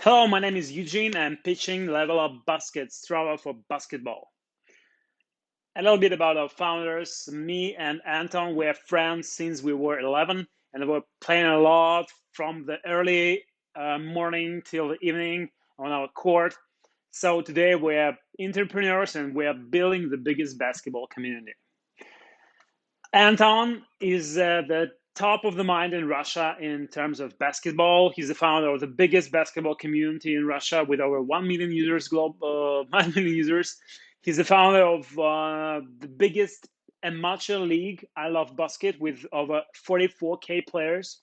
Hello, my name is Eugene. I'm pitching Level Up Basket Strava for basketball. A little bit about our founders. Me and Anton, we're friends since we were 11, and we're playing a lot from the early morning till the evening on our court. So today we're entrepreneurs and we're building the biggest basketball community. Anton is the top of the mind in Russia in terms of basketball. He's the founder of the biggest basketball community in Russia with over 1 million users. 1 million users. He's the founder of the biggest amateur league, I Love Basket, with over 44K players.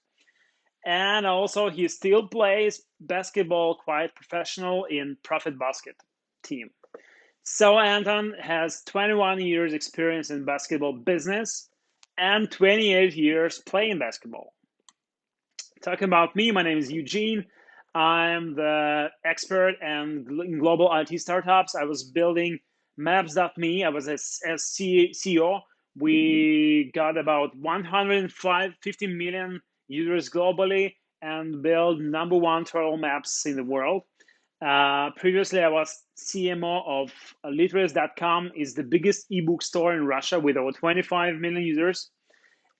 And also, he still plays basketball quite professional in Profit Basket team. So Anton has 21 years experience in basketball business and 28 years playing basketball. Talking about me, my name is Eugene. I'm the expert in global IT startups. I was building Maps.me. I was a CEO. We got about 150 million users globally and built number one travel maps in the world. Previously, I was CMO of Literates.com. Is the biggest ebook store in Russia with over 25 million users.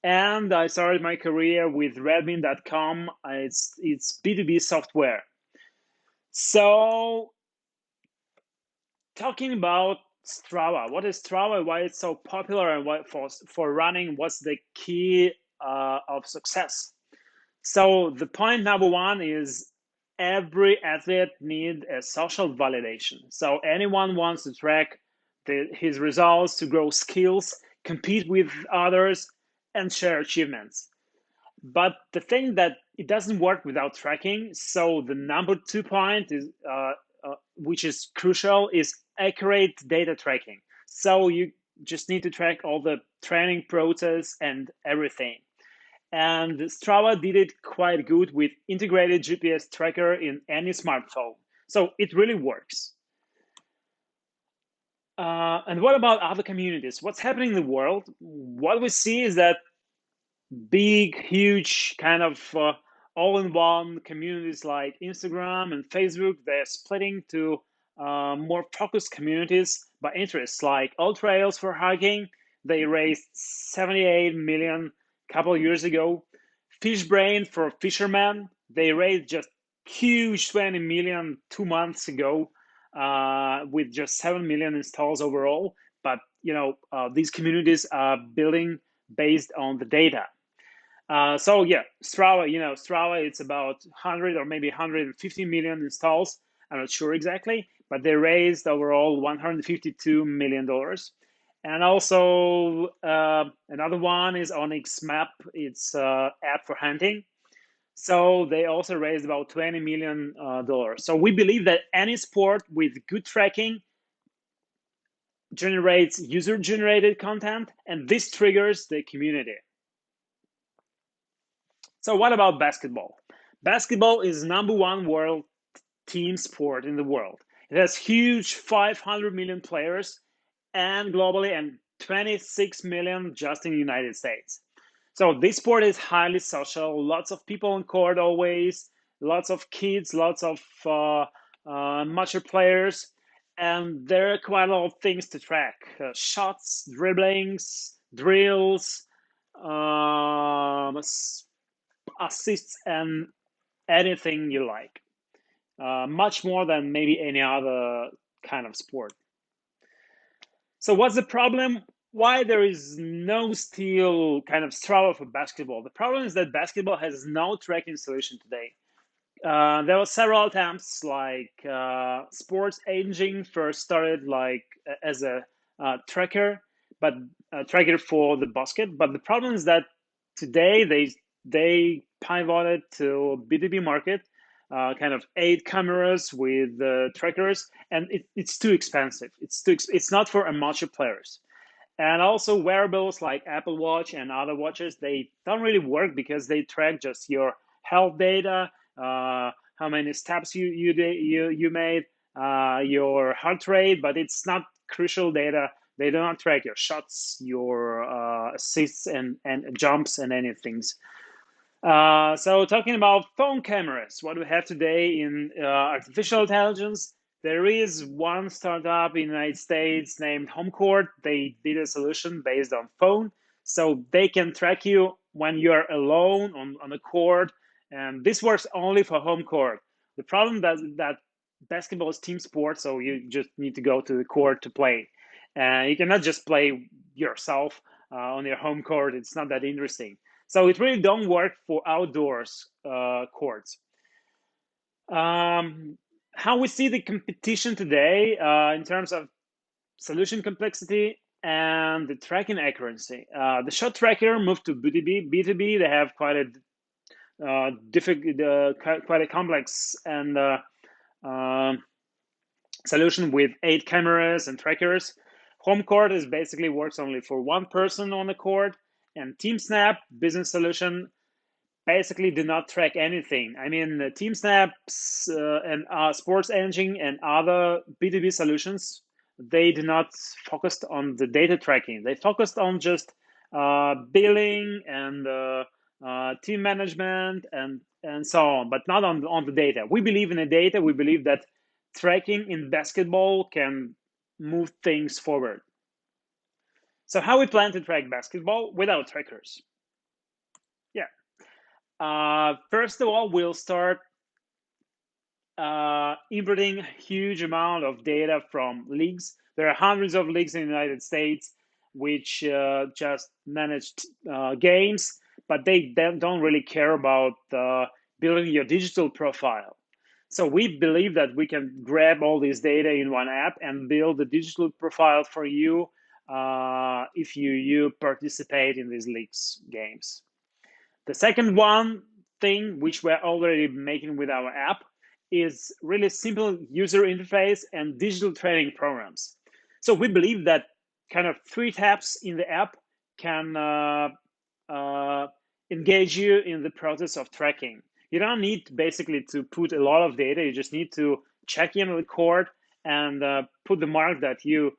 And I started my career with Redmin.com. It's B2B software. So talking about Strava, what is Strava? Why it's so popular and what for running? What's the key of success? So the point number one is every athlete needs a social validation. So anyone wants to track his results, to grow skills, compete with others, and share achievements. But the thing that it doesn't work without tracking. So the number 2 point is, which is crucial, is accurate data tracking. So you just need to track all the training process and everything. And Strava did it quite good with integrated GPS tracker in any smartphone. So it really works. And what about other communities? What's happening in the world? What we see is that big, huge kind of all-in-one communities like Instagram and Facebook, they're splitting to more focused communities by interests, like All Trails for hiking. They raised 78 million a couple of years ago. Fishbrain for fishermen, they raised just huge 20 million 2 months ago with just 7 million installs overall. But these communities are building based on the data. So yeah, Strava, it's about 100 or maybe 150 million installs. I'm not sure exactly, but they raised overall $152 million. And also another one is Onyx Map. It's app for hunting. So they also raised about $20 million. So we believe that any sport with good tracking generates user-generated content, and this triggers the community. So what about basketball? Basketball is number one world team sport in the world. It has huge 500 million players and globally and 26 million just in the United States. So this sport is highly social, lots of people on court always, lots of kids, lots of mature players, and there are quite a lot of things to track. Shots, dribblings, drills, assists, and anything you like. Much more than maybe any other kind of sport. So what's the problem? Why there is no still kind of Strava for basketball? The problem is that basketball has no tracking solution today. There were several attempts, like Sports Aging first started like as a tracker, but a tracker for the basket. But the problem is that today they pivoted to B2B market, kind of 8 cameras with trackers, and it's too expensive. It's not for amateur players. And also wearables like Apple Watch and other watches, they don't really work because they track just your health data, how many steps you made, your heart rate, but it's not crucial data. They do not track your shots, your assists, and jumps and anything. So talking about phone cameras, what we have today in artificial intelligence, there is one startup in the United States named HomeCourt. They did a solution based on phone, so they can track you when you are alone on a court, and this works only for home court. The problem that basketball is team sport, so you just need to go to the court to play. You cannot just play yourself on your home court. It's not that interesting. So it really don't work for outdoors courts. Um, how we see the competition today in terms of solution complexity and the tracking accuracy. The shot tracker moved to B2B. B2B, they have quite a difficult, quite a complex and um solution with 8 cameras and trackers. Home court is basically works only for one person on the court, and TeamSnap business solution basically do not track anything. I mean, TeamSnaps and Sports Engine and other B2B solutions, they do not focus on the data tracking. They focused on just billing and team management and so on, but not on the data. We believe in the data. We believe that tracking in basketball can move things forward. So how we plan to track basketball without trackers? Yeah. First of all, we'll start inputting huge amount of data from leagues. There are hundreds of leagues in the United States which just manage games, but they don't really care about building your digital profile. So we believe that we can grab all this data in one app and build a digital profile for you if you participate in these leagues games. The second one thing which we're already making with our app is really simple user interface and digital training programs. So we believe that kind of 3 taps in the app can uh, engage you in the process of tracking. You don't need basically to put a lot of data. You just need to check in on the court and put the mark that you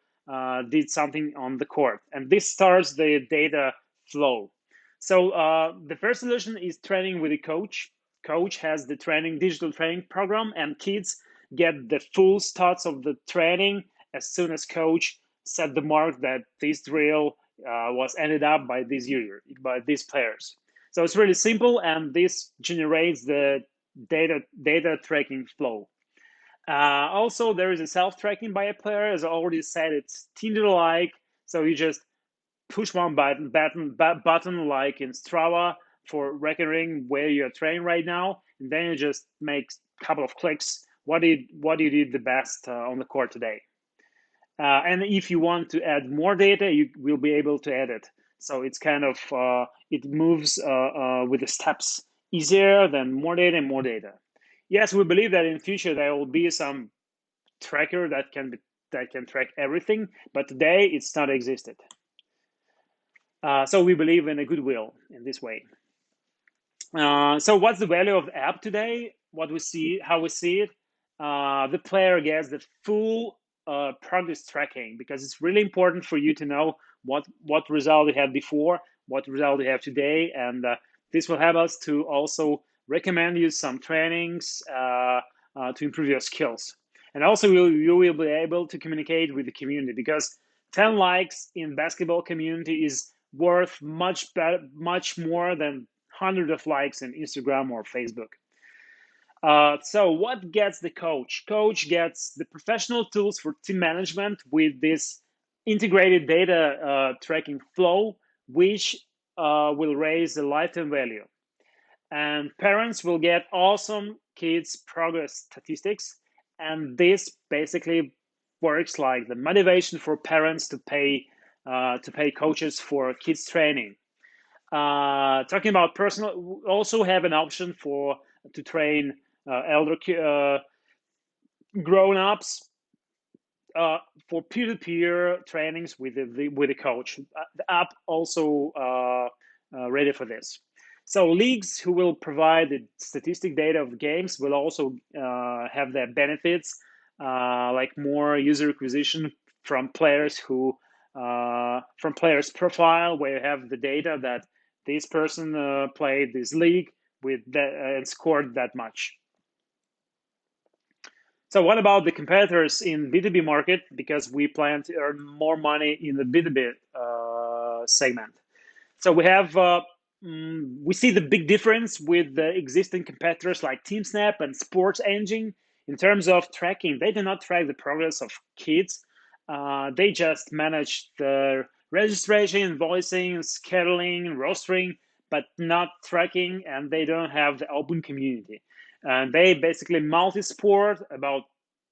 did something on the court. And this starts the data flow. So the first solution is training with a coach. Coach has the training digital training program, and kids get the full stats of the training as soon as coach set the mark that this drill was ended up by this user, by these players. So it's really simple, and this generates the data tracking flow. Also, there is a self tracking by a player. As I already said, it's Tinder-like. So you just push one button like in Strava for recording where you're training right now, and then you just make a couple of clicks. What you did the best on the court today, and if you want to add more data, you will be able to add it. So it's kind of it moves with the steps easier than more data and more data. Yes, we believe that in future there will be some tracker that can track everything, but today it's not existed. So we believe in a goodwill in this way. So what's the value of the app today? What we see, how we see it, the player gets the full progress tracking, because it's really important for you to know what result you had before, what result you have today, and this will help us to also recommend you some trainings to improve your skills. And also you will be able to communicate with the community, because 10 likes in basketball community is worth much more than hundreds of likes in Instagram or Facebook. So what gets the coach? Coach gets the professional tools for team management with this integrated data tracking flow, which will raise the lifetime value. And parents will get awesome kids progress statistics. And this basically works like the motivation for parents to pay coaches for kids training. Talking about personal, we also have an option for to train elder grown-ups for peer-to-peer trainings with the coach. The app also ready for this. So leagues who will provide the statistic data of games will also have their benefits, like more user acquisition from players from players' profile, where you have the data that this person played this league with that and scored that much. So what about the competitors in B2B market? Because we plan to earn more money in the B2B segment. So we see the big difference with the existing competitors like TeamSnap and Sports Engine in terms of tracking. They do not track the progress of kids. They just manage the registration, invoicing, scheduling, rostering, but not tracking, and they don't have the open community. And they basically multi-sport, about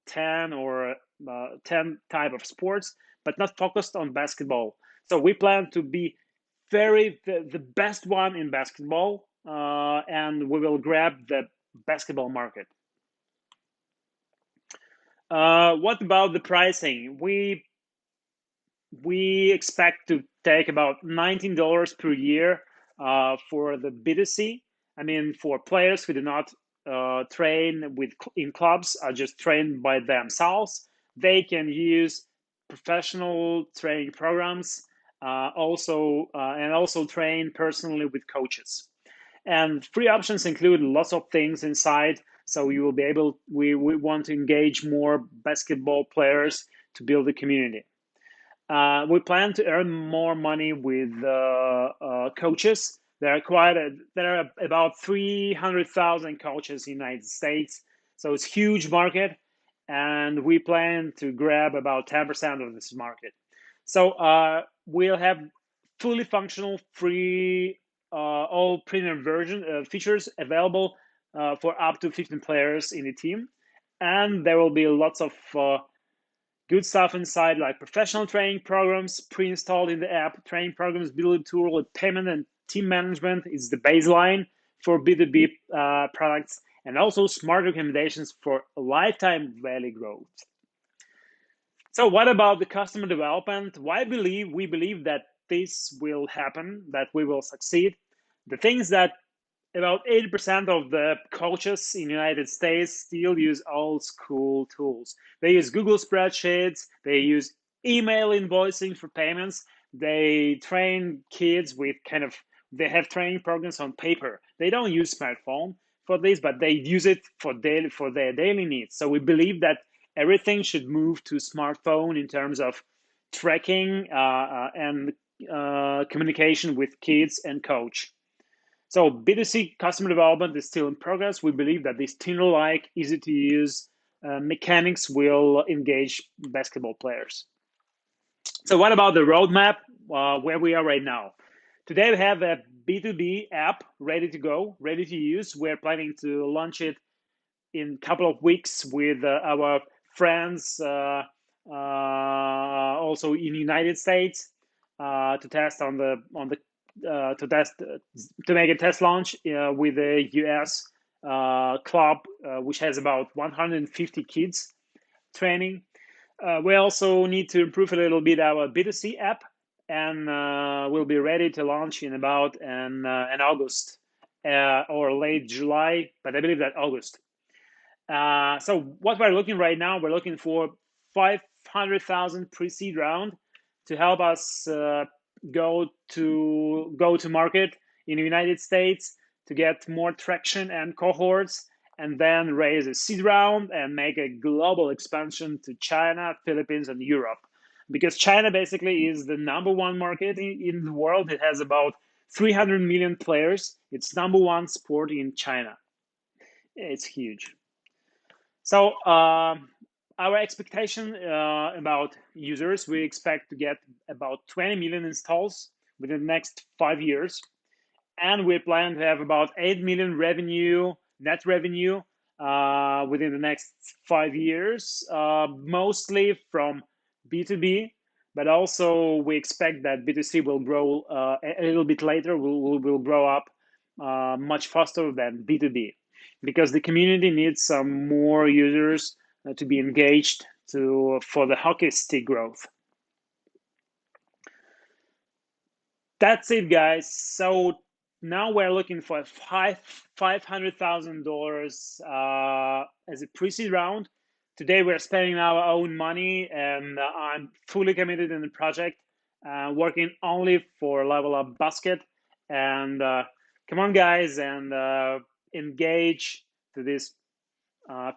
10 or 10 type of sports, but not focused on basketball. So we plan to be the best one in basketball, and we will grab the basketball market. What about the pricing? We expect to take about $19 per year for the B2C. I mean, for players who do not train in clubs, are just trained by themselves. They can use professional training programs, and also train personally with coaches. And free options include lots of things inside. So you will be able. We want to engage more basketball players to build a community. We plan to earn more money with coaches. There are about 300,000 coaches in the United States, so it's a huge market, and we plan to grab about 10% of this market. So we'll have fully functional, free, all premium version features available for up to 15 players in the team, and there will be lots of good stuff inside, like professional training programs pre-installed in the app, training programs, build tool, payment and team management is the baseline for B2B products, and also smart recommendations for lifetime value growth. So what about the customer development? We believe that this will happen, that we will succeed. The things that about 80% of the coaches in the United States still use old school tools. They use Google spreadsheets, they use email invoicing for payments, they train kids with they have training programs on paper. They don't use smartphone for this, but they use it for their daily needs. So we believe that everything should move to smartphone in terms of tracking and communication with kids and coach. So B2C customer development is still in progress. We believe that these Tinder-like, easy-to-use mechanics will engage basketball players. So what about the roadmap, where we are right now? Today we have a B2B app ready to go, ready to use. We're planning to launch it in a couple of weeks with our friends also in the United States to test to make a test launch with a US club which has about 150 kids training. We also need to improve a little bit our B2C app, and we'll be ready to launch in about in August or late July, but I believe that August. So what we're looking right now, we're looking for 500,000 pre-seed round to help us go to market in the United States to get more traction and cohorts, and then raise a seed round and make a global expansion to China, Philippines, and Europe. Because China basically is the number one market in the world. It has about 300 million players. It's number one sport in China. It's huge. So our expectation about users, we expect to get about 20 million installs within the next 5 years. And we plan to have about 8 million net revenue within the next 5 years, mostly from B2B, but also we expect that B2C will grow a little bit later, will grow up much faster than B2B, because the community needs some more users to be engaged for the hockey stick growth. That's it, guys. So now we're looking for $500,000 as a pre-seed round. Today we're spending our own money, and I'm fully committed in the project, working only for Level Up Basket. And come on, guys, and engage to this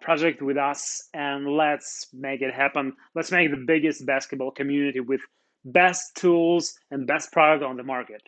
project with us, and let's make it happen. Let's make the biggest basketball community with best tools and best product on the market.